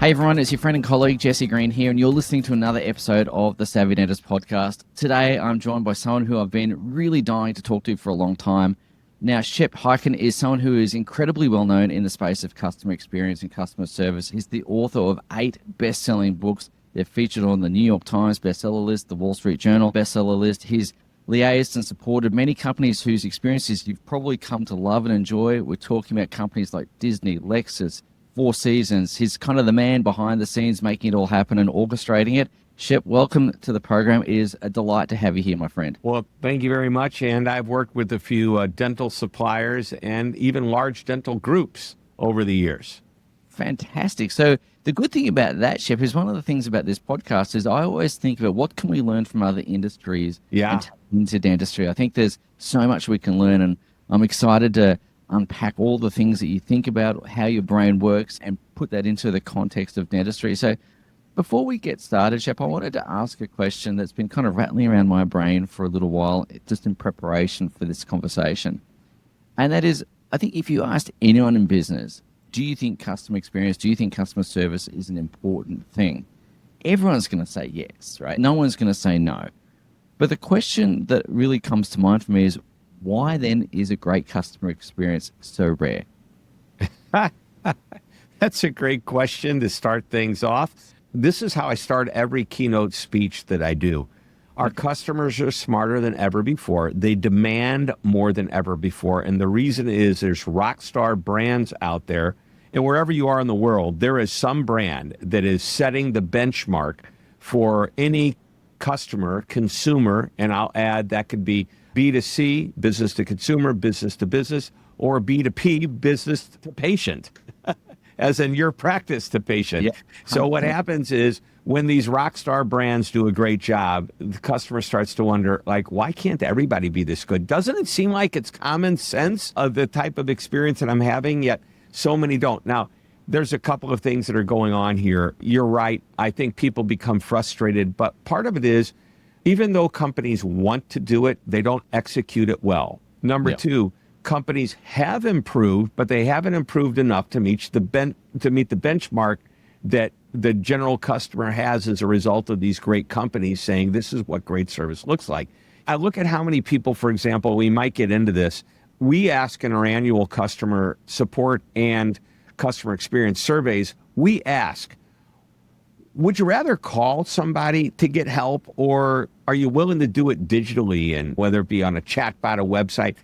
Hey everyone, it's your friend and colleague Jesse Green here, and you're listening to another episode of the Savvy Dentist podcast. Today, I'm joined by someone who I've been really dying to talk to for a long time. Now, Shep Hyken is someone who is incredibly well known in the space of customer experience and customer service. He's the author of 8 best-selling books. They're featured on the New York Times bestseller list, the Wall Street Journal bestseller list. He's liaised and supported many companies whose experiences you've probably come to love and enjoy. We're talking about companies like Disney, Lexus, Four Seasons. He's kind of the man behind the scenes, making it all happen and orchestrating it. Shep, welcome to the program. It is a delight to have you here, my friend. Well, thank you very much. And I've worked with a few dental suppliers and even large dental groups over the years. Fantastic. So the good thing about that, Shep, is one of the things about this podcast is I always think about what can we learn from other industries and tap into dentistry. I think there's so much we can learn, and I'm excited to unpack all the things that you think about, how your brain works, and put that into the context of dentistry. So before we get started, Shep, I wanted to ask a question that's been kind of rattling around my brain for a little while, just in preparation for this conversation. And that is, I think if you asked anyone in business, do you think customer experience, do you think customer service is an important thing? Everyone's going to say yes, right? No one's going to say no. But the question that really comes to mind for me is, why then is a great customer experience so rare? That's a great question to start things off. This is how I start every keynote speech that I do. Our customers are smarter than ever before. They demand more than ever before. And the reason is there's rock star brands out there. And wherever you are in the world, there is some brand that is setting the benchmark for any customer, consumer, and I'll add that could be B2C, business to consumer, business to business, or B2P, business to patient, as in your practice to patient. Yeah. So what happens is when these rock star brands do a great job, the customer starts to wonder, like, why can't everybody be this good? Doesn't it seem like it's common sense of the type of experience that I'm having, yet so many don't? Now, there's a couple of things that are going on here. You're right. I think people become frustrated, but part of it is, even though companies want to do it, they don't execute it well. Number two, companies have improved, but they haven't improved enough to meet the benchmark that the general customer has as a result of these great companies saying this is what great service looks like. I look at how many people, for example, we might get into this. We ask in our annual customer support and customer experience surveys, we ask, would you rather call somebody to get help, or are you willing to do it digitally, and whether it be on a chatbot, a website?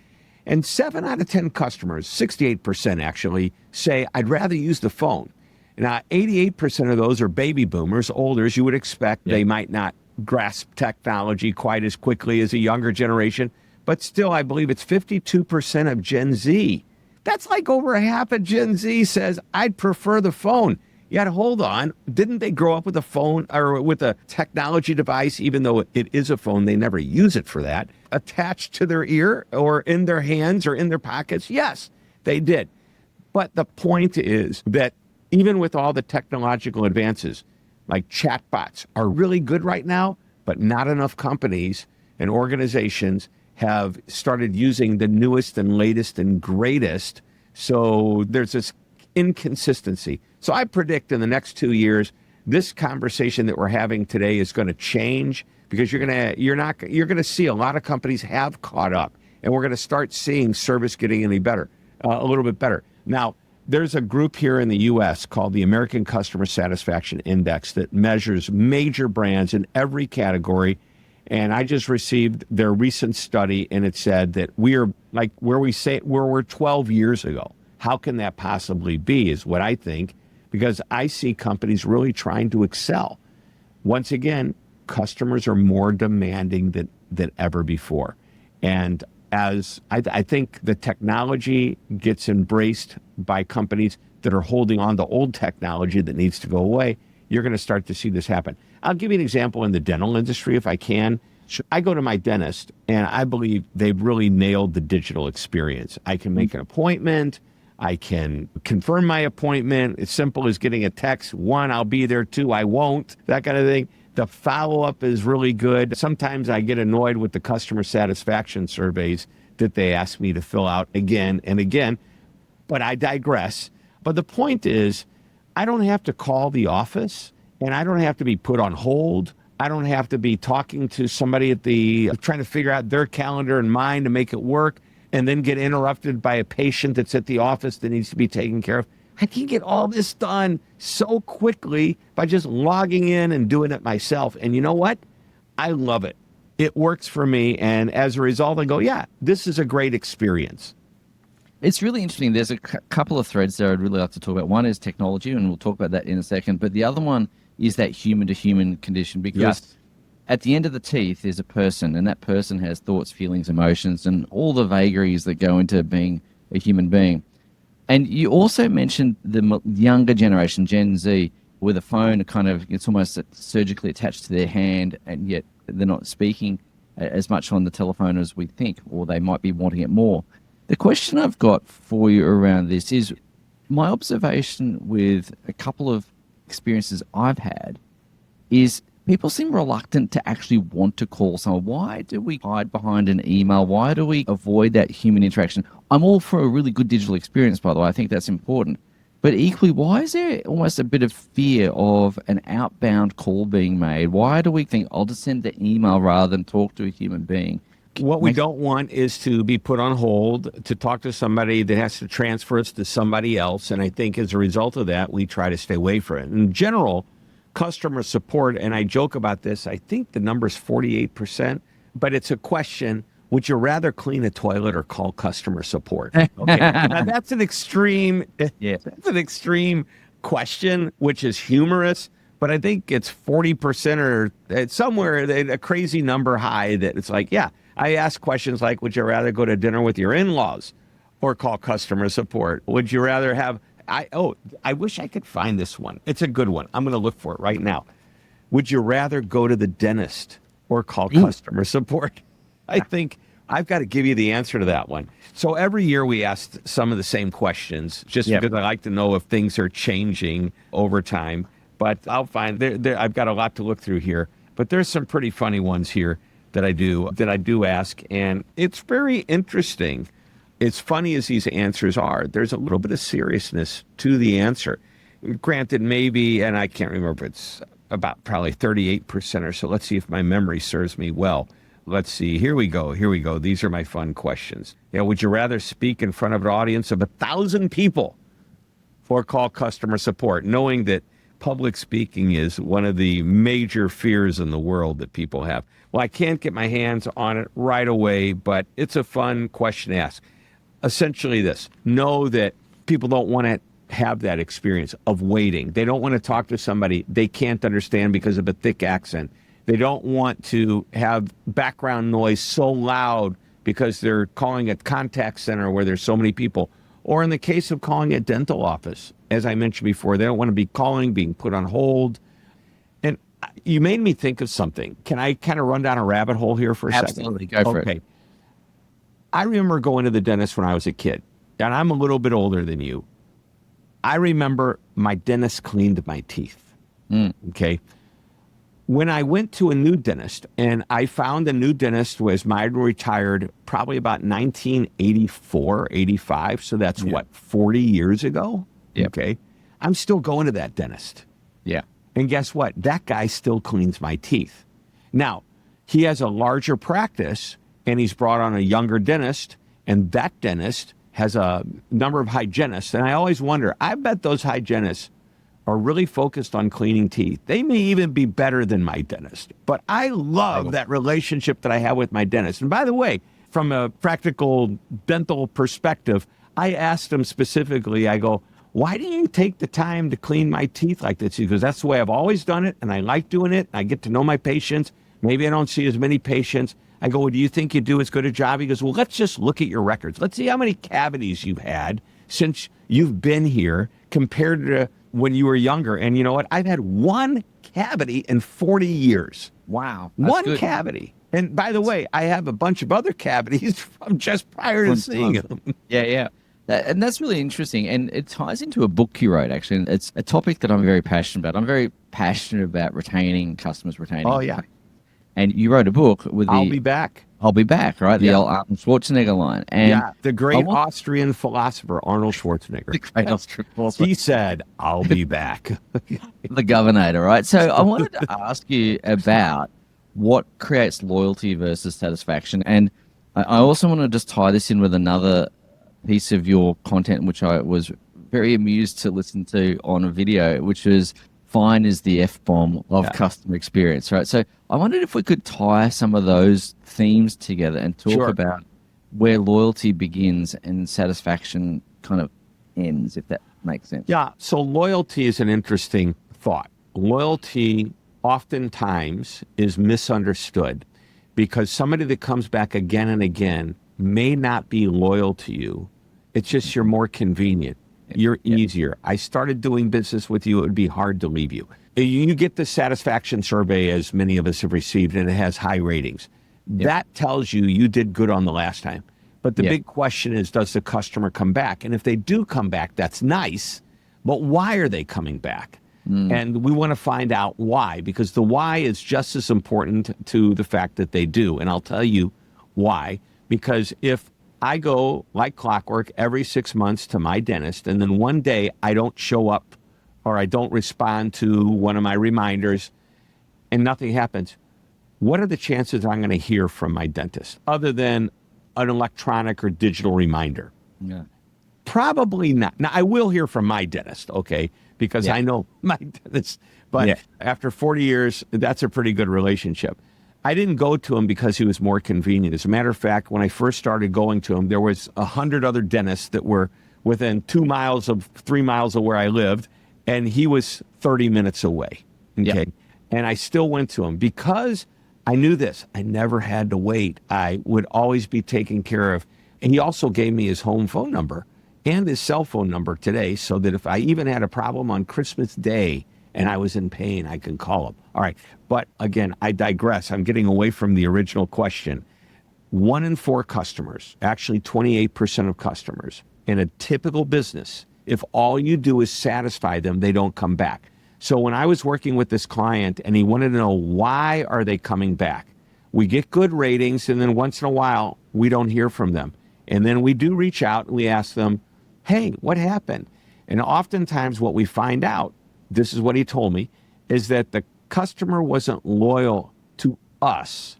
And 7 out of 10 customers, 68% actually, say, I'd rather use the phone. Now, 88% of those are baby boomers, older, as you would expect. They might not grasp technology quite as quickly as a younger generation, but still, I believe it's 52% of Gen Z. That's like over half of Gen Z says, I'd prefer the phone. You got to hold on. Didn't they grow up with a phone or with a technology device, even though it is a phone, they never use it for that, attached to their ear or in their hands or in their pockets? Yes, they did. But the point is that even with all the technological advances, like chatbots are really good right now, but not enough companies and organizations have started using the newest and latest and greatest. So there's this inconsistency. So I predict in the next 2 years, this conversation that we're having today is going to change, because you're going to see a lot of companies have caught up, and we're going to start seeing service getting any better, a little bit better. Now, there's a group here in the U.S. called the American Customer Satisfaction Index that measures major brands in every category. And I just received their recent study, and it said that we are like where we were 12 years ago. How can that possibly be, is what I think, because I see companies really trying to excel. Once again, customers are more demanding than ever before. And as I think the technology gets embraced by companies that are holding on to old technology that needs to go away, you're going to start to see this happen. I'll give you an example in the dental industry, if I can. I go to my dentist, and I believe they've really nailed the digital experience. I can make an appointment. I can confirm my appointment. As simple as getting a text. 1, I'll be there. 2, I won't. That kind of thing. The follow-up is really good. Sometimes I get annoyed with the customer satisfaction surveys that they ask me to fill out again and again, but I digress. But the point is, I don't have to call the office, and I don't have to be put on hold. I don't have to be talking to somebody trying to figure out their calendar and mine to make it work, and then get interrupted by a patient that's at the office that needs to be taken care of. I can get all this done so quickly by just logging in and doing it myself. And you know what? I love it. It works for me. And as a result, I go, yeah, this is a great experience. It's really interesting. There's a couple of threads there I'd really like to talk about. One is technology, and we'll talk about that in a second. But the other one is that human-to-human condition, because at the end of the teeth is a person, and that person has thoughts, feelings, emotions, and all the vagaries that go into being a human being. And you also mentioned the younger generation, Gen Z, with a phone it's almost surgically attached to their hand, and yet they're not speaking as much on the telephone as we think, or they might be wanting it more. The question I've got for you around this is my observation with a couple of experiences I've had is people seem reluctant to actually want to call someone. Why do we hide behind an email? Why do we avoid that human interaction? I'm all for a really good digital experience, by the way. I think that's important. But equally, why is there almost a bit of fear of an outbound call being made? Why do we think, I'll just send the email rather than talk to a human being? What we don't want is to be put on hold to talk to somebody that has to transfer us to somebody else. And I think as a result of that, we try to stay away from it. In general, customer support, and I joke about this, I think the number is 48%, but it's a question, would you rather clean a toilet or call customer support? Okay. Now that's an extreme, that's an extreme question, which is humorous, but I think it's 40% or it's somewhere, a crazy number high that it's like, yeah, I ask questions like, would you rather go to dinner with your in-laws or call customer support? Would you rather have, I wish I could find this one. It's a good one. I'm going to look for it right now. Would you rather go to the dentist or call customer support? I think I've got to give you the answer to that one. So every year we ask some of the same questions just because I like to know if things are changing over time. But I'll find, I've got a lot to look through here. But there's some pretty funny ones here that I do ask. And it's very interesting. As funny as these answers are, there's a little bit of seriousness to the answer. Granted, maybe, and I can't remember if it's about probably 38% or so. Let's see if my memory serves me well. Let's see. Here we go. These are my fun questions. Would you rather speak in front of an audience of 1,000 people or call customer support, knowing that public speaking is one of the major fears in the world that people have? Well, I can't get my hands on it right away, but it's a fun question to ask. Essentially this, know that people don't want to have that experience of waiting. They don't want to talk to somebody they can't understand because of a thick accent. They don't want to have background noise so loud because they're calling a contact center where there's so many people. Or in the case of calling a dental office, as I mentioned before, they don't want to be calling, being put on hold. And you made me think of something. Can I kind of run down a rabbit hole here for a second? Absolutely, go for it. I remember going to the dentist when I was a kid, and I'm a little bit older than you. I remember my dentist cleaned my teeth. Okay. When I went to a new dentist, and I found a new dentist was retired probably about 1984, 85. So that's 40 years ago? Okay. I'm still going to that dentist. Yeah. And guess what? That guy still cleans my teeth. Now, he has a larger practice, and he's brought on a younger dentist, and that dentist has a number of hygienists. And I always wonder, I bet those hygienists are really focused on cleaning teeth. They may even be better than my dentist. But I love that relationship that I have with my dentist. And by the way, from a practical dental perspective, I asked him specifically, I go, why do you take the time to clean my teeth like this? He goes, that's the way I've always done it, and I like doing it. I get to know my patients. Maybe I don't see as many patients. I go, well, do you think you do as good a job? He goes, well, let's just look at your records. Let's see how many cavities you've had since you've been here compared to when you were younger. And you know what? I've had one cavity in 40 years. Wow. One cavity. And by the way, I have a bunch of other cavities from just prior to seeing them. Yeah. And that's really interesting. And it ties into a book you wrote, actually. And it's a topic that I'm very passionate about. I'm very passionate about retaining customers, retaining. Oh, yeah. And you wrote a book with I'll Be Back. I'll Be Back, right? The Yeah. old Arnold Schwarzenegger line. And the great Austrian philosopher, Arnold Schwarzenegger. the great Austrian philosopher. He said, I'll be back. The governor, right? So I wanted to ask you about what creates loyalty versus satisfaction. And I also want to just tie this in with another piece of your content, which I was very amused to listen to on a video, which was fine is the F-bomb of customer experience, right? So I wondered if we could tie some of those themes together and talk about where loyalty begins and satisfaction kind of ends, if that makes sense. Yeah, so loyalty is an interesting thought. Loyalty oftentimes is misunderstood because somebody that comes back again and again may not be loyal to you. It's just you're more convenient. You're easier. I started doing business with you. It would be hard to leave you. You get the satisfaction survey, as many of us have received, and it has high ratings. That tells you did good on the last time. But the big question is, does the customer come back? And if they do come back, that's nice. But why are they coming back? And we want to find out why, because the why is just as important to the fact that they do. And I'll tell you why. Because if I go like clockwork every 6 months to my dentist, and then one day I don't show up or I don't respond to one of my reminders and nothing happens, what are the chances I'm going to hear from my dentist other than an electronic or digital reminder? Yeah. Probably not. Now, I will hear from my dentist, okay, because I know my dentist. But after 40 years, that's a pretty good relationship. I didn't go to him because he was more convenient. As a matter of fact, when I first started going to him, there was 100 other dentists that were within 3 miles of where I lived, and he was 30 minutes away. Okay. And I still went to him because I knew this. I never had to wait. I would always be taken care of. And he also gave me his home phone number and his cell phone number today, so that if I even had a problem on Christmas Day and I was in pain, I can call him. All right. But again, I digress. I'm getting away from the original question. 1 in 4 customers, actually 28% of customers in a typical business, if all you do is satisfy them, they don't come back. So when I was working with this client and he wanted to know why are they coming back, we get good ratings, and then once in a while we don't hear from them. And then we do reach out and we ask them, hey, what happened? And oftentimes what we find out, this is what he told me, is that the customer wasn't loyal to us.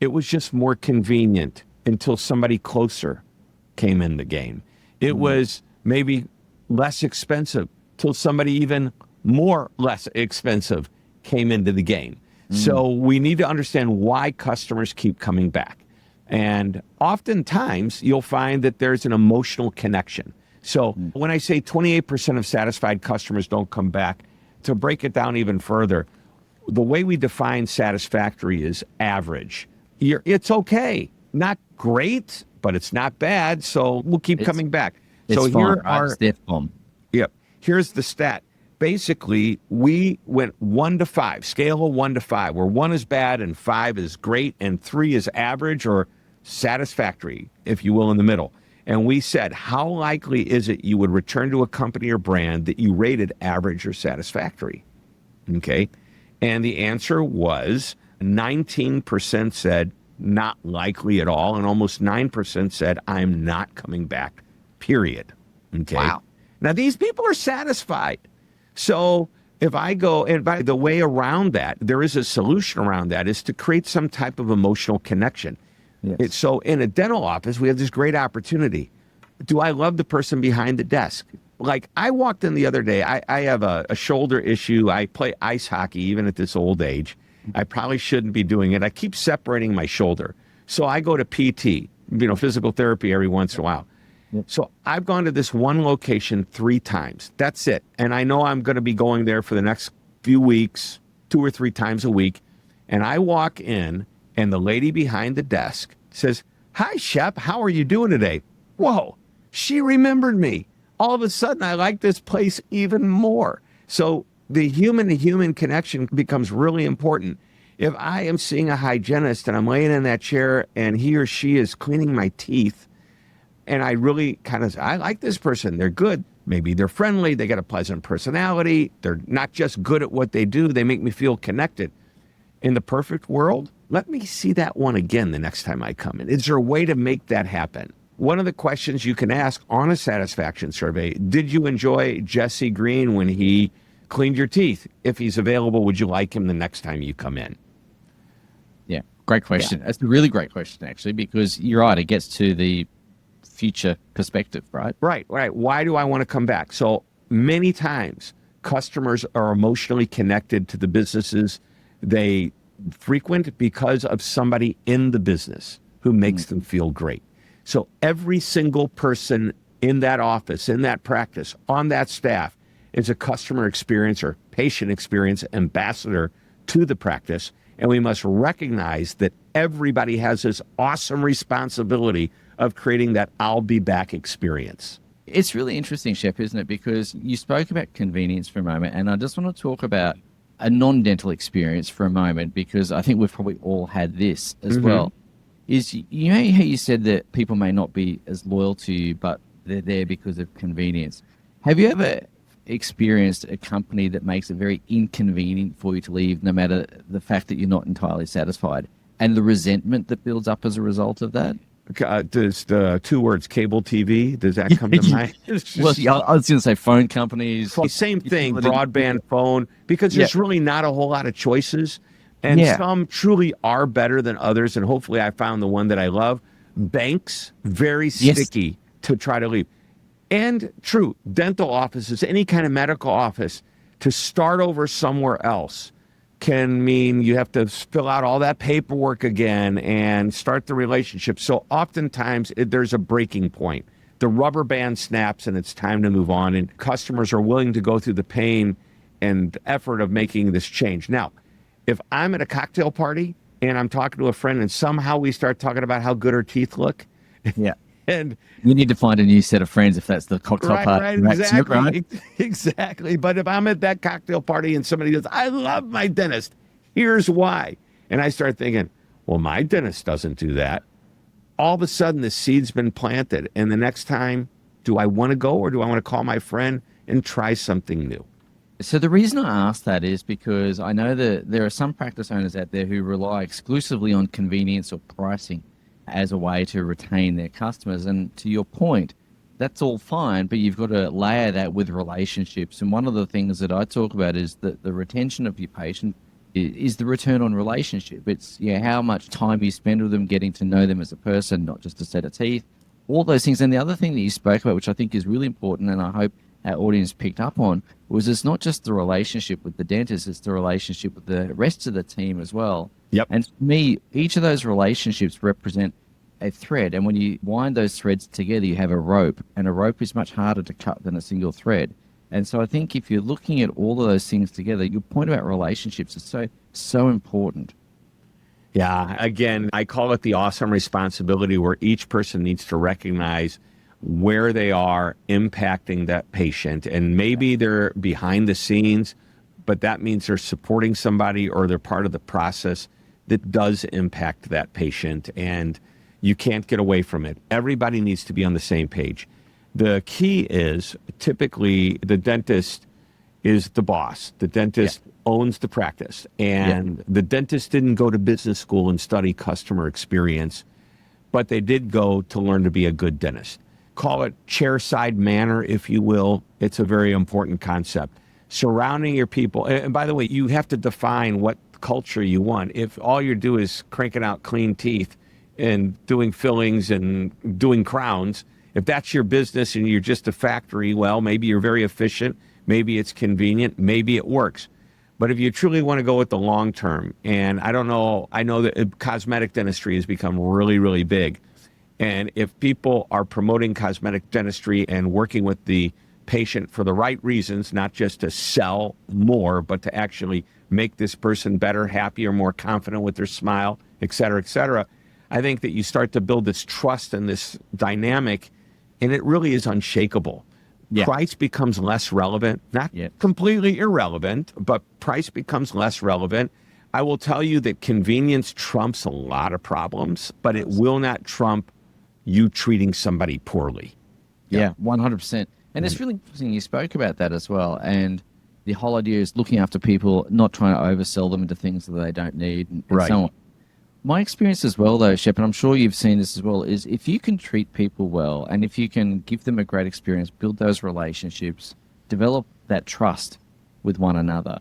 It was just more convenient until somebody closer came in the game. It was maybe less expensive till somebody even less expensive came into the game. So we need to understand why customers keep coming back. And oftentimes you'll find that there's an emotional connection. So when I say 28% of satisfied customers don't come back, to break it down even further, the way we define satisfactory is average. It's okay. Not great, but it's not bad. So we'll keep coming back. So here are, here's the stat. Basically, we went 1 to 5, scale of 1 to 5, where 1 is bad and 5 is great and 3 is average or satisfactory, if you will, in the middle. And we said, how likely is it you would return to a company or brand that you rated average or satisfactory? Okay. And the answer was 19% said not likely at all. And almost 9% said, I'm not coming back, period. Okay. Wow. Now, these people are satisfied. So if I go, and by the way around that, there is a solution around that, is to create some type of emotional connection. So in a dental office, we have this great opportunity. Do I love the person behind the desk? Like, I walked in the other day. I have a shoulder issue. I play ice hockey even at this old age. I probably shouldn't be doing it. I keep separating my shoulder. So I go to PT, physical therapy every once in a while. So I've gone to this one location 3 times. That's it. And I know I'm going to be going there for the next few weeks, 2 or 3 times a week. And I walk in, and the lady behind the desk says, hi, Shep, how are you doing today? Whoa, she remembered me. All of a sudden, I like this place even more. So the human-to-human connection becomes really important. If I am seeing a hygienist and I'm laying in that chair and he or she is cleaning my teeth, and I really I like this person. They're good. Maybe they're friendly. They got a pleasant personality. They're not just good at what they do. They make me feel connected. In the perfect world, let me see that one again the next time I come in. Is there a way to make that happen? One of the questions you can ask on a satisfaction survey, did you enjoy Jesse Green when he cleaned your teeth? If he's available, would you like him the next time you come in? Yeah, great question. That's a really great question, actually, because you're right. It gets to the future perspective, right? Right. Why do I want to come back? So many times customers are emotionally connected to the businesses they frequent because of somebody in the business who makes them feel great. So every single person in that office, in that practice, on that staff is a customer experience or patient experience ambassador to the practice. And we must recognize that everybody has this awesome responsibility of creating that I'll be back experience. It's really interesting, Shep, isn't it? Because you spoke about convenience for a moment, and I just want to talk about a non-dental experience for a moment, because I think we've probably all had this as well. Is, you know how you said that people may not be as loyal to you, but they're there because of convenience. Have you ever experienced a company that makes it very inconvenient for you to leave, no matter the fact that you're not entirely satisfied, and the resentment that builds up as a result of that? Does the two words cable TV, does that come to mind? Well, yeah, I was going to say phone companies. Same thing, broadband phone, because there's really not a whole lot of choices. And some truly are better than others. And hopefully I found the one that I love. Banks, very sticky to try to leave. And true, dental offices, any kind of medical office, to start over somewhere else can mean you have to fill out all that paperwork again and start the relationship. So oftentimes there's a breaking point. The rubber band snaps and it's time to move on. And customers are willing to go through the pain and effort of making this change. Now, if I'm at a cocktail party and I'm talking to a friend and somehow we start talking about how good her teeth look. And you need to find a new set of friends if that's the cocktail party. Exactly. But if I'm at that cocktail party and somebody goes, I love my dentist, here's why. And I start thinking, well, my dentist doesn't do that. All of a sudden the seed's been planted. And the next time, do I want to go or do I want to call my friend and try something new? So the reason I ask that is because I know that there are some practice owners out there who rely exclusively on convenience or pricing as a way to retain their customers. And to your point, that's all fine, but you've got to layer that with relationships. And one of the things that I talk about is that the retention of your patient is the return on relationship. It's how much time you spend with them, getting to know them as a person, not just a set of teeth, all those things. And the other thing that you spoke about, which I think is really important, and I hope our audience picked up on, was it's not just the relationship with the dentist, it's the relationship with the rest of the team as well. Yep. And for me, each of those relationships represent a thread. And when you wind those threads together, you have a rope. And a rope is much harder to cut than a single thread. And so I think if you're looking at all of those things together, your point about relationships is so important. Yeah. Again, I call it the awesome responsibility where each person needs to recognize where they are impacting that patient. And maybe they're behind the scenes, but that means they're supporting somebody or they're part of the process that does impact that patient. And you can't get away from it. Everybody needs to be on the same page. The key is typically the dentist is the boss. The dentist owns the practice. And the dentist didn't go to business school and study customer experience, but they did go to learn to be a good dentist. Call it chairside manner, if you will. It's a very important concept. Surrounding your people. And by the way, you have to define what culture you want. If all you do is cranking out clean teeth and doing fillings and doing crowns, if that's your business and you're just a factory, well, maybe you're very efficient, maybe it's convenient, maybe it works. But if you truly want to go with the long term, and I know that cosmetic dentistry has become really, really big. And if people are promoting cosmetic dentistry and working with the patient for the right reasons, not just to sell more, but to actually make this person better, happier, more confident with their smile, et cetera, I think that you start to build this trust and this dynamic, and it really is unshakable. Price becomes less relevant, not completely irrelevant, but price becomes less relevant. I will tell you that convenience trumps a lot of problems, but it will not trump you treating somebody poorly. 100%. And it's really interesting you spoke about that as well. And the whole idea is looking after people, not trying to oversell them into things that they don't need and so on. My experience as well, though, Shep, and I'm sure you've seen this as well, is if you can treat people well and if you can give them a great experience, build those relationships, develop that trust with one another,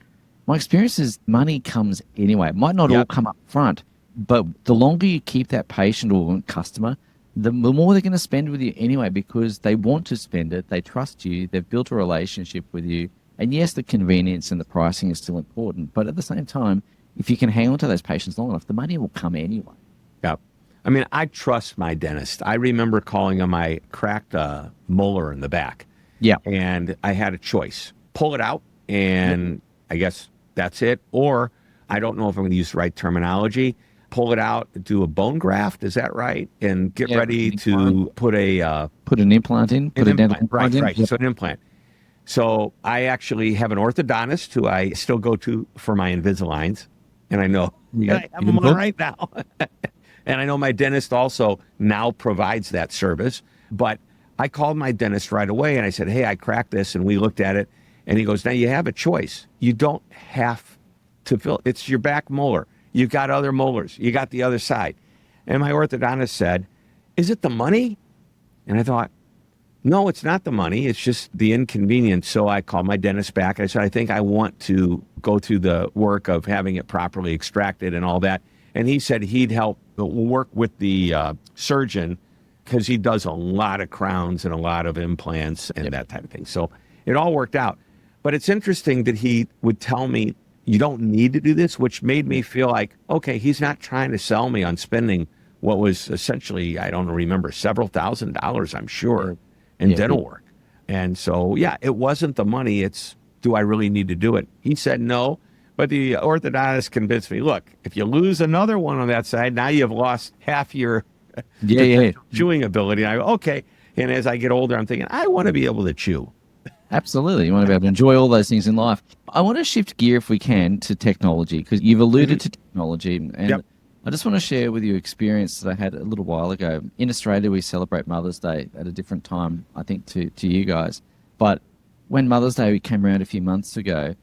my experience is money comes anyway. It might not all come up front, but the longer you keep that patient or customer, the more they're going to spend with you anyway because they want to spend it. They trust you. They've built a relationship with you. And yes, the convenience and the pricing is still important. But at the same time, if you can hang on to those patients long enough, the money will come anyway. Yeah. I mean, I trust my dentist. I remember calling him, I cracked a molar in the back. Yeah. And I had a choice. Pull it out, and I guess that's it. Or I don't know if I'm going to use the right terminology. Pull it out, do a bone graft. Is that right? And get ready to put an implant in. Put a dental implant in. Right. So an implant. So I actually have an orthodontist who I still go to for my Invisaligns. And I know I have them on right now. And I know my dentist also now provides that service. But I called my dentist right away and I said, hey, I cracked this. And we looked at it. And he goes, now you have a choice. You don't have to fill. It's your back molar. You've got other molars. You got the other side. And my orthodontist said, is it the money? And I thought, no, it's not the money. It's just the inconvenience. So I called my dentist back. And I said, I think I want to go through the work of having it properly extracted and all that. And he said he'd help work with the surgeon because he does a lot of crowns and a lot of implants and that type of thing. So it all worked out. But it's interesting that he would tell me, you don't need to do this, which made me feel like, okay, he's not trying to sell me on spending what was essentially, I don't remember, several $1,000s, I'm sure, in dental work. And so, it wasn't the money. It's, do I really need to do it? He said no, but the orthodontist convinced me, look, if you lose another one on that side, now you've lost half your chewing ability. And I go, okay. And as I get older, I'm thinking, I want to be able to chew. Absolutely. You want to be able to enjoy all those things in life. I want to shift gear, if we can, to technology, because you've alluded to technology. And I just want to share with you an experience that I had a little while ago. In Australia, we celebrate Mother's Day at a different time, I think, to you guys. But when Mother's Day came around a few months ago,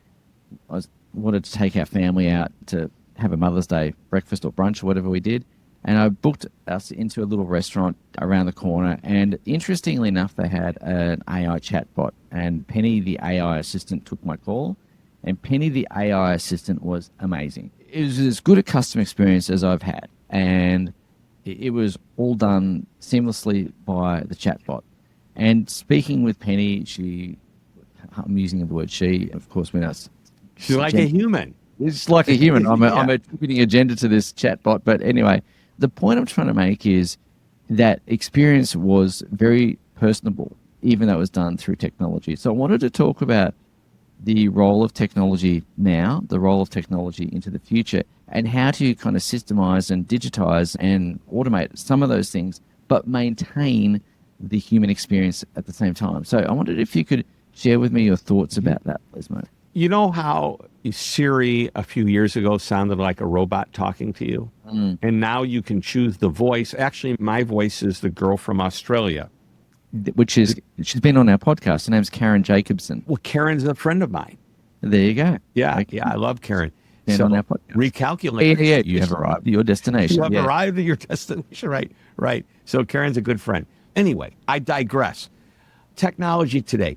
I wanted to take our family out to have a Mother's Day breakfast or brunch or whatever we did. And I booked us into a little restaurant around the corner. And interestingly enough, they had an AI chatbot. And Penny, the AI assistant, took my call. And Penny, the AI assistant, was amazing. It was as good a customer experience as I've had. And it was all done seamlessly by the chatbot. And speaking with Penny, I'm using the word she, of course, when us. She's like a human. It's like a human. I'm attributing a gender to this chatbot. But anyway, the point I'm trying to make is that experience was very personable, even though it was done through technology. So I wanted to talk about the role of technology now, the role of technology into the future, and how to kind of systemize and digitize and automate some of those things, but maintain the human experience at the same time. So I wondered if you could share with me your thoughts about that, please, Mo. You know how Siri a few years ago sounded like a robot talking to you? And now you can choose the voice. Actually, my voice is the girl from Australia. She's been on our podcast. Her name's Karen Jacobson. Well, Karen's a friend of mine. There you go. Yeah, I love Karen. So on our podcast. Recalculate. You have arrived at your destination. You have arrived at your destination, right. So Karen's a good friend. Anyway, I digress. Technology today.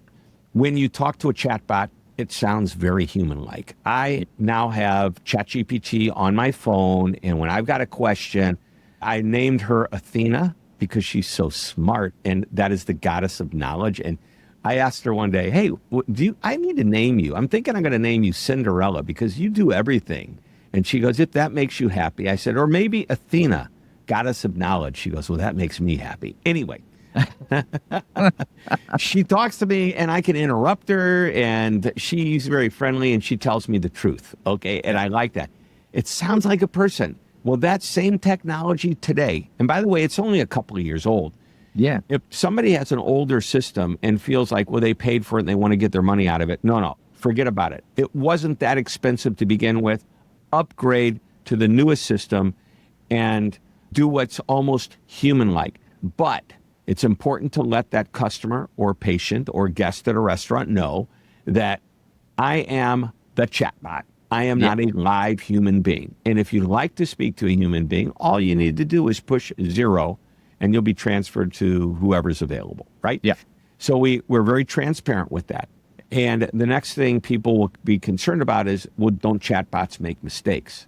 When you talk to a chatbot, it sounds very human-like. I now have ChatGPT on my phone, and when I've got a question, I named her Athena because she's so smart, and that is the goddess of knowledge. And I asked her one day, hey, I need to name you. I'm thinking I'm going to name you Cinderella because you do everything. And she goes, if that makes you happy. I said, or maybe Athena, goddess of knowledge. She goes, well, that makes me happy. Anyway. She talks to me and I can interrupt her and she's very friendly and she tells me the truth. Okay. And I like that. It sounds like a person. Well, that same technology today, and by the way, it's only a couple of years old. Yeah. If somebody has an older system and feels like, well, they paid for it and they want to get their money out of it. No, forget about it. It wasn't that expensive to begin with. Upgrade to the newest system and do what's almost human-like. But it's important to let that customer or patient or guest at a restaurant know that I am the chatbot. I am not a live human being. And if you'd like to speak to a human being, all you need to do is push 0 and you'll be transferred to whoever's available, right? Yeah. So we're very transparent with that. And the next thing people will be concerned about is, well, don't chatbots make mistakes?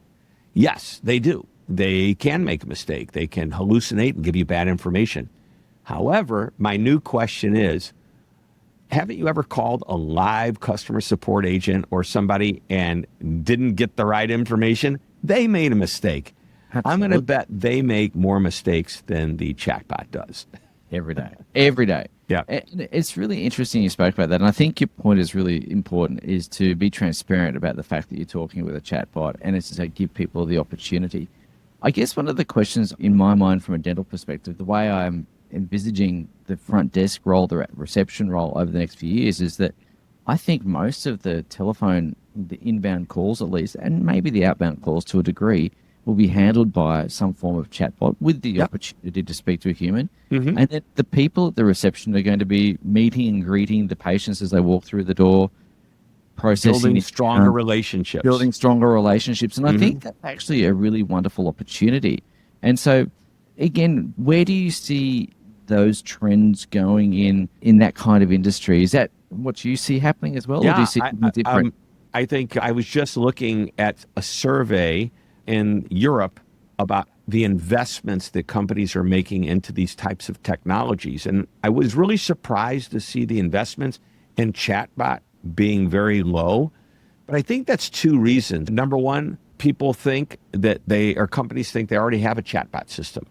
Yes, they do. They can make a mistake. They can hallucinate and give you bad information. However, my new question is, haven't you ever called a live customer support agent or somebody and didn't get the right information? They made a mistake. Absolutely. I'm going to bet they make more mistakes than the chatbot does. Every day. Yeah. And it's really interesting you spoke about that. And I think your point is really important, is to be transparent about the fact that you're talking with a chatbot, and it's to give people the opportunity. I guess one of the questions in my mind from a dental perspective, the way I'm envisaging the front desk role, the reception role over the next few years, is that I think most of the telephone, the inbound calls at least, and maybe the outbound calls to a degree, will be handled by some form of chatbot with the opportunity to speak to a human. Mm-hmm. And then the people at the reception are going to be meeting and greeting the patients as they walk through the door, processing, building stronger relationships. And I think that's actually a really wonderful opportunity. And so, again, where do you see those trends going in that kind of industry? Is that what you see happening as well? Yeah, or do you see something different? I think I was just looking at a survey in Europe about the investments that companies are making into these types of technologies. And I was really surprised to see the investments in chatbot being very low. But I think that's 2 reasons. Number one, people think that companies think they already have a chatbot system.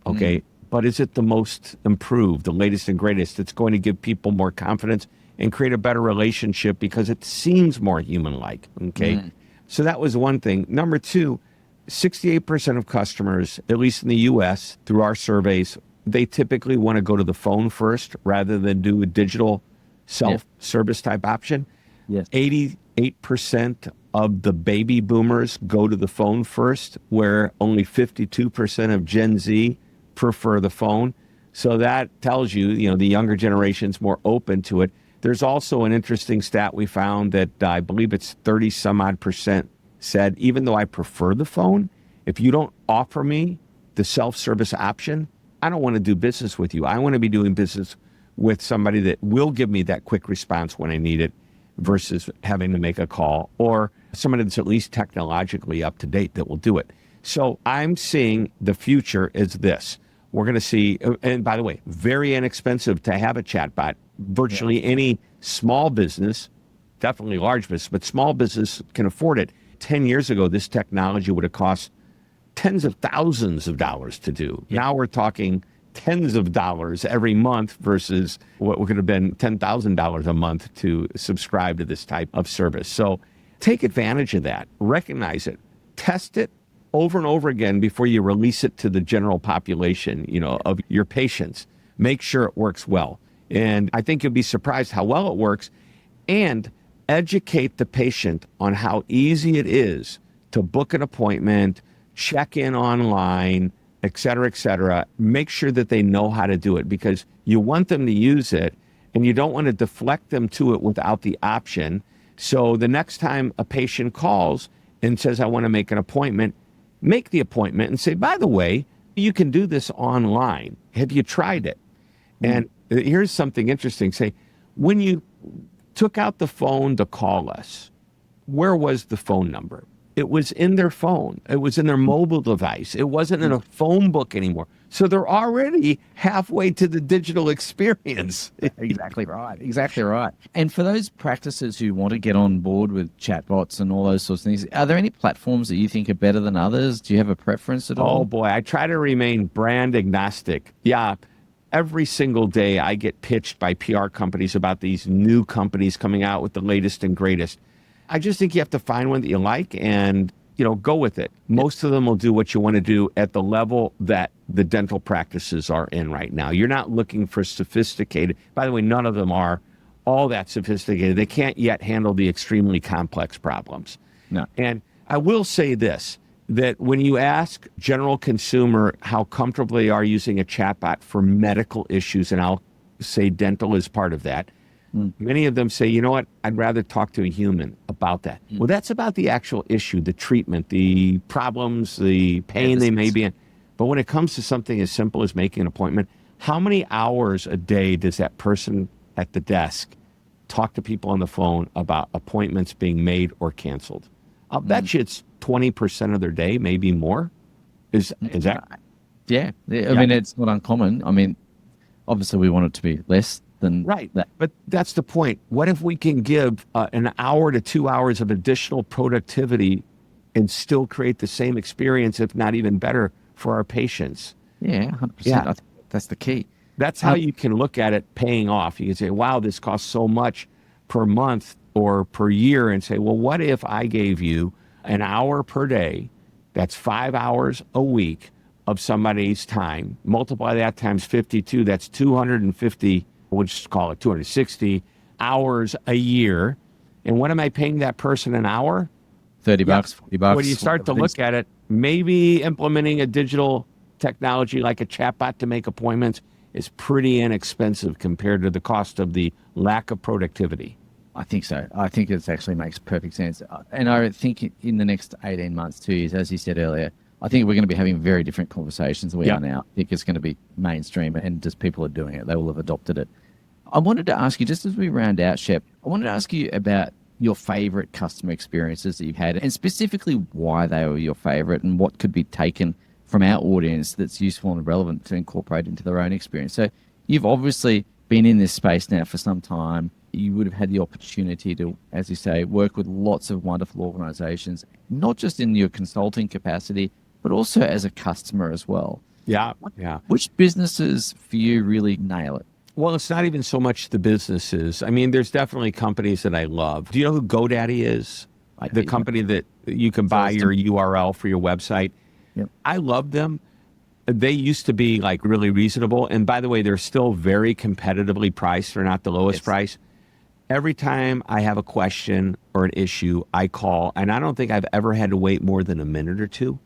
Okay. But is it the most improved, the latest and greatest? It's going to give people more confidence and create a better relationship because it seems more human-like. Okay. So that was one thing. Number 2, 68% of customers, at least in the US, through our surveys, they typically want to go to the phone first rather than do a digital self-service type option. Yes. 88% of the baby boomers go to the phone first, where only 52% of Gen Z prefer the phone. So that tells you, the younger generation's more open to it. There's also an interesting stat we found that I believe it's 30 some odd percent said, even though I prefer the phone, if you don't offer me the self-service option, I don't want to do business with you. I want to be doing business with somebody that will give me that quick response when I need it versus having to make a call, or somebody that's at least technologically up to date that will do it. So I'm seeing the future is this. We're going to see, and by the way, very inexpensive to have a chatbot. Virtually any small business, definitely large business, but small business can afford it. 10 years ago, this technology would have cost tens of thousands of dollars to do. Now we're talking tens of dollars every month versus what could have been $10,000 a month to subscribe to this type of service. So take advantage of that, recognize it, test it over and over again before you release it to the general population, of your patients. Make sure it works well. And I think you'll be surprised how well it works, and educate the patient on how easy it is to book an appointment, check in online, et cetera, et cetera. Make sure that they know how to do it, because you want them to use it and you don't want to deflect them to it without the option. So the next time a patient calls and says, I want to make an appointment, make the appointment and say, by the way, you can do this online. Have you tried it? And here's something interesting. Say, when you took out the phone to call us, where was the phone number? It was in their phone. It was in their mobile device. It wasn't in a phone book anymore. So they're already halfway to the digital experience. Exactly right. And for those practices who want to get on board with chatbots and all those sorts of things, are there any platforms that you think are better than others? Do you have a preference at all? Oh boy, I try to remain brand agnostic. Yeah. Every single day I get pitched by PR companies about these new companies coming out with the latest and greatest. I just think you have to find one that you like and, go with it. Most of them will do what you want to do at the level that the dental practices are in right now. You're not looking for sophisticated. By the way, none of them are all that sophisticated. They can't yet handle the extremely complex problems. No. And I will say this, that when you ask general consumer how comfortable they are using a chatbot for medical issues, and I'll say dental is part of that, Many of them say, you know what, I'd rather talk to a human about that. Well, that's about the actual issue, the treatment, the problems, the pain they may be in. But when it comes to something as simple as making an appointment, how many hours a day does that person at the desk talk to people on the phone about appointments being made or canceled? I'll bet you it's 20% of their day, maybe more. Is that? Yeah. I mean, it's not uncommon. I mean, obviously we want it to be less than that. But that's the point. What if we can give an hour to 2 hours of additional productivity and still create the same experience, if not even better, for our patients? Yeah, 100%. I think that's the key. That's how you can look at it paying off. You can say, wow, this costs so much per month or per year, and say, well, what if I gave you an hour per day? That's 5 hours a week of somebody's time. Multiply that times 52, that's 250, we'll just call it 260 hours a year. And what am I paying that person an hour? $30, $40. When you start to look at it, maybe implementing a digital technology like a chatbot to make appointments is pretty inexpensive compared to the cost of the lack of productivity. I think so. I think it actually makes perfect sense. And I think in the next 18 months, 2 years, as you said earlier, I think we're going to be having very different conversations than we are now. I think it's going to be mainstream and just people are doing it. They will have adopted it. I wanted to ask you, just as we round out, Shep, I wanted to ask you about your favorite customer experiences that you've had and specifically why they were your favorite and what could be taken from our audience that's useful and relevant to incorporate into their own experience. So you've obviously been in this space now for some time. You would have had the opportunity to, as you say, work with lots of wonderful organizations, not just in your consulting capacity, but also as a customer as well. Yeah. Which businesses for you really nail it? Well, it's not even so much the businesses. I mean, there's definitely companies that I love. Do you know who GoDaddy is? The company that you can buy your URL for your website. Yep. I love them. They used to be like really reasonable. And by the way, they're still very competitively priced. They're not the lowest price. Every time I have a question or an issue, I call, and I don't think I've ever had to wait more than a minute or two.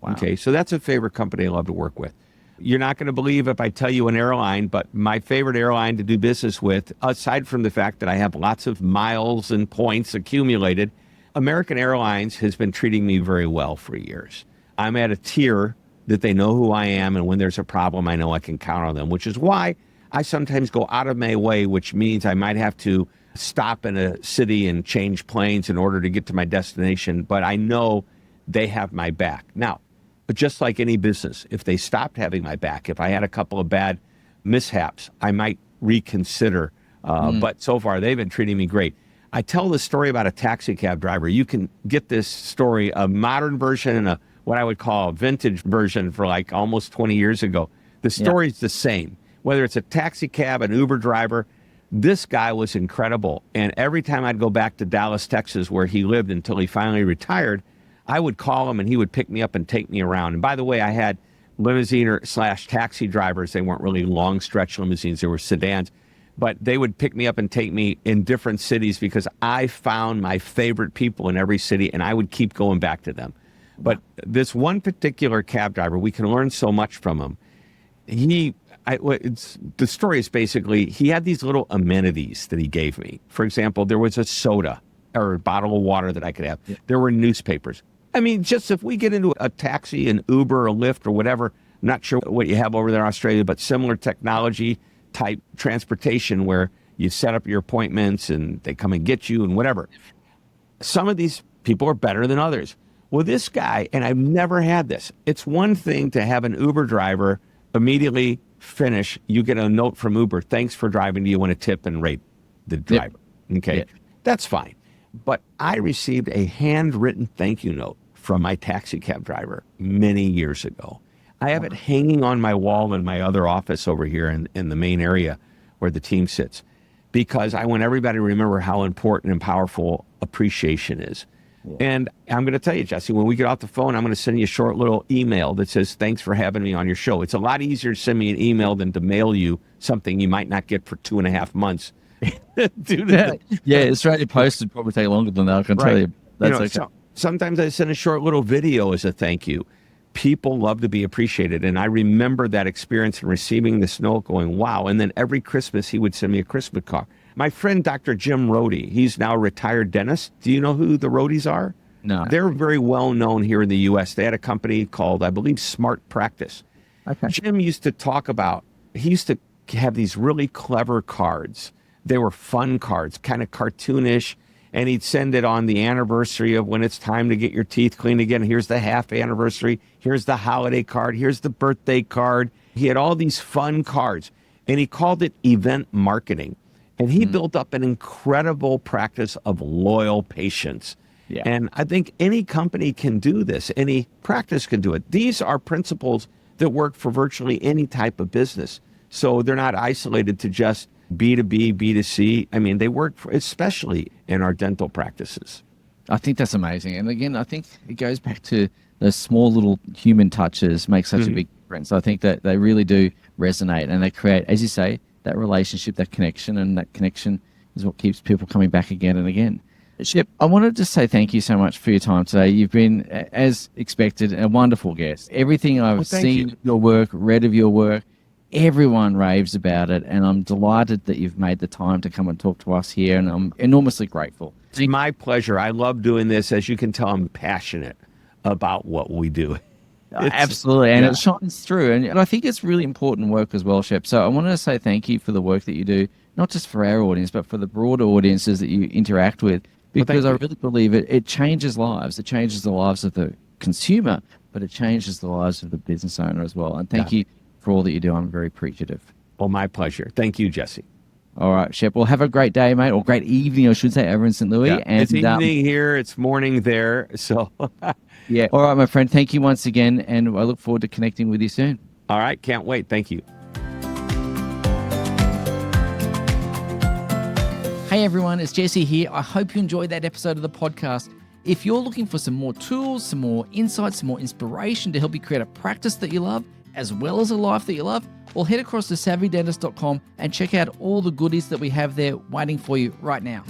Wow. Okay, so that's a favorite company I love to work with. You're not going to believe if I tell you an airline, but my favorite airline to do business with, aside from the fact that I have lots of miles and points accumulated, American Airlines has been treating me very well for years. I'm at a tier that they know who I am, and when there's a problem, I know I can count on them, which is why I sometimes go out of my way, which means I might have to stop in a city and change planes in order to get to my destination, but I know they have my back. Now, but just like any business, if they stopped having my back, if I had a couple of bad mishaps, I might reconsider. But so far, they've been treating me great. I tell the story about a taxi cab driver. You can get this story, a modern version and what I would call a vintage version for like almost 20 years ago. The story's the same. Whether it's a taxi cab, an Uber driver, this guy was incredible. And every time I'd go back to Dallas, Texas, where he lived until he finally retired, I would call him and he would pick me up and take me around. And by the way, I had limousine/taxi drivers. They weren't really long stretch limousines. They were sedans. But they would pick me up and take me in different cities because I found my favorite people in every city and I would keep going back to them. But this one particular cab driver, we can learn so much from him. The story is basically, he had these little amenities that he gave me. For example, there was a soda or a bottle of water that I could have. Yeah. There were newspapers. I mean, just if we get into a taxi, an Uber, a Lyft, or whatever, I'm not sure what you have over there in Australia, but similar technology type transportation where you set up your appointments and they come and get you and whatever. Some of these people are better than others. Well, this guy, and I've never had this, it's one thing to have an Uber driver immediately finish, you get a note from Uber, thanks for driving, do you want to tip and rate the driver? Yep. Okay, yep. That's fine. But I received a handwritten thank you note from my taxi cab driver many years ago. I have it hanging on my wall in my other office over here in the main area where the team sits, because I want everybody to remember how important and powerful appreciation is. Yeah. And I'm going to tell you, Jesse, when we get off the phone, I'm going to send you a short little email that says, thanks for having me on your show. It's a lot easier to send me an email than to mail you something you might not get for 2.5 months. Australia Post would probably take longer than that, I can tell you. That's okay. So, sometimes I send a short little video as a thank you. People love to be appreciated. And I remember that experience and receiving this note going, wow. And then every Christmas, he would send me a Christmas card. My friend, Dr. Jim Rohde, he's now a retired dentist. Do you know who the Rohdes are? No. They're very well known here in the U.S. They had a company called, I believe, Smart Practice. Okay. Jim used to talk about, he used to have these really clever cards. They were fun cards, kind of cartoonish. And he'd send it on the anniversary of when it's time to get your teeth cleaned again. Here's the half anniversary. Here's the holiday card. Here's the birthday card. He had all these fun cards, and he called it event marketing. And he built up an incredible practice of loyal patients. Yeah. And I think any company can do this. Any practice can do it. These are principles that work for virtually any type of business. So they're not isolated to just B2B, B2C. I mean, they work for, especially in our dental practices. I think that's amazing. And again, I think it goes back to those small little human touches make such a big difference. I think that they really do resonate, and they create, as you say, that relationship, that connection, and that connection is what keeps people coming back again and again. Shep, I wanted to say thank you so much for your time today. You've been, as expected, a wonderful guest. Everything I've seen your work, read of your work, everyone raves about it, and I'm delighted that you've made the time to come and talk to us here, and I'm enormously grateful. It's my pleasure. I love doing this. As you can tell, I'm passionate about what we do. Absolutely, and it shines through, and I think it's really important work as well, Shep. So I wanted to say thank you for the work that you do, not just for our audience, but for the broader audiences that you interact with, because I really believe it changes lives. It changes the lives of the consumer, but it changes the lives of the business owner as well. And thank you for all that you do. I'm very appreciative. Well, my pleasure. Thank you, Jesse. All right, Shep. Well, have a great day, mate, or great evening, I should say, over in St. Louis. Yeah, and it's evening here. It's morning there. So, yeah. All right, my friend. Thank you once again, and I look forward to connecting with you soon. All right. Can't wait. Thank you. Hey, everyone. It's Jesse here. I hope you enjoyed that episode of the podcast. If you're looking for some more tools, some more insights, some more inspiration to help you create a practice that you love, as well as a life that you love, well, head across to savvydentist.com and check out all the goodies that we have there waiting for you right now.